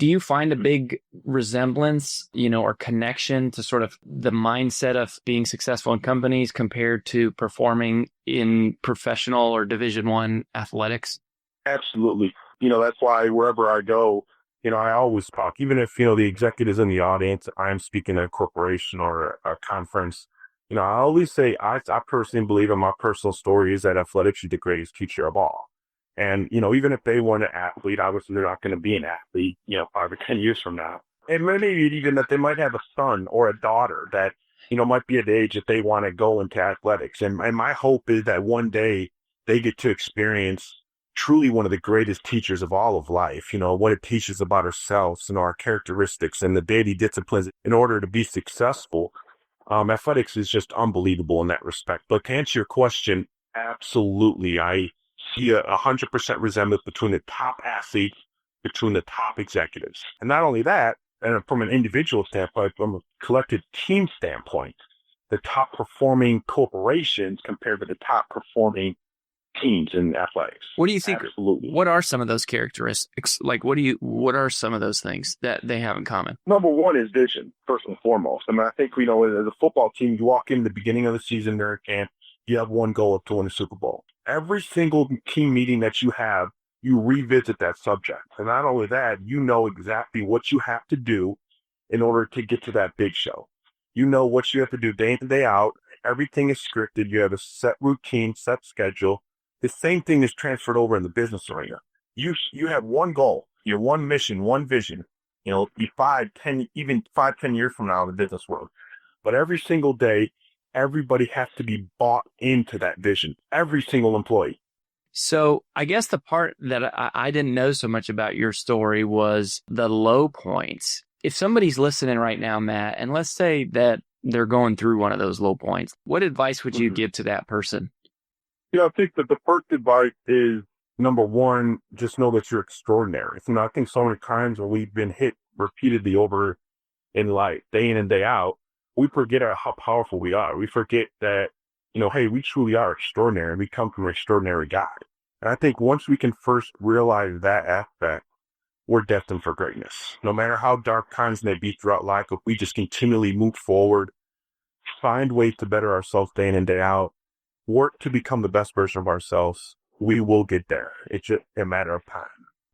Do you find a big resemblance, or connection to sort of the mindset of being successful in companies compared to performing in professional or Division I athletics? Absolutely. That's why wherever I go, I always talk, even if, the executives in the audience, I'm speaking at a corporation or a conference, I always say, I personally believe in my personal story is that athletics is the greatest teacher of all. And, even if they want an athlete, obviously they're not going to be an athlete, 5 or 10 years from now. And maybe even that they might have a son or a daughter that, might be at the age that they want to go into athletics. And my hope is that one day they get to experience truly one of the greatest teachers of all of life, what it teaches about ourselves and our characteristics and the daily disciplines in order to be successful. Athletics is just unbelievable in that respect. But to answer your question, absolutely. I see 100% resemblance between the top athletes, between the top executives. And not only that, and from an individual standpoint, from a collective team standpoint, the top performing corporations compared to the top performing teams in athletics. What do you think? Absolutely. What are some of those characteristics? Like, what are some of those things that they have in common? Number one is vision, first and foremost. I mean, I think, as a football team, you walk in the beginning of the season, they're at camp, you have one goal to win the Super Bowl. Every single team meeting that you have, you revisit that subject. And not only that, you know exactly what you have to do in order to get to that big show. You know what you have to do day in, day out. Everything is scripted. You have a set routine, set schedule. The same thing is transferred over in the business arena. You have one goal, your one mission, one vision. Be 5, 10, even 5, 10 years from now in the business world. But every single day, everybody has to be bought into that vision. Every single employee. So I guess the part that I didn't know so much about your story was the low points. If somebody's listening right now, Matt, and let's say that they're going through one of those low points, what advice would you give to that person? I think that the first advice is, number one, just know that you're extraordinary. I think so many times when we've been hit repeatedly over in life, day in and day out, we forget how powerful we are. We forget that, hey, we truly are extraordinary. We come from an extraordinary God. And I think once we can first realize that aspect, we're destined for greatness. No matter how dark times may be throughout life, if we just continually move forward, find ways to better ourselves day in and day out, work to become the best version of ourselves, we will get there. It's just a matter of time.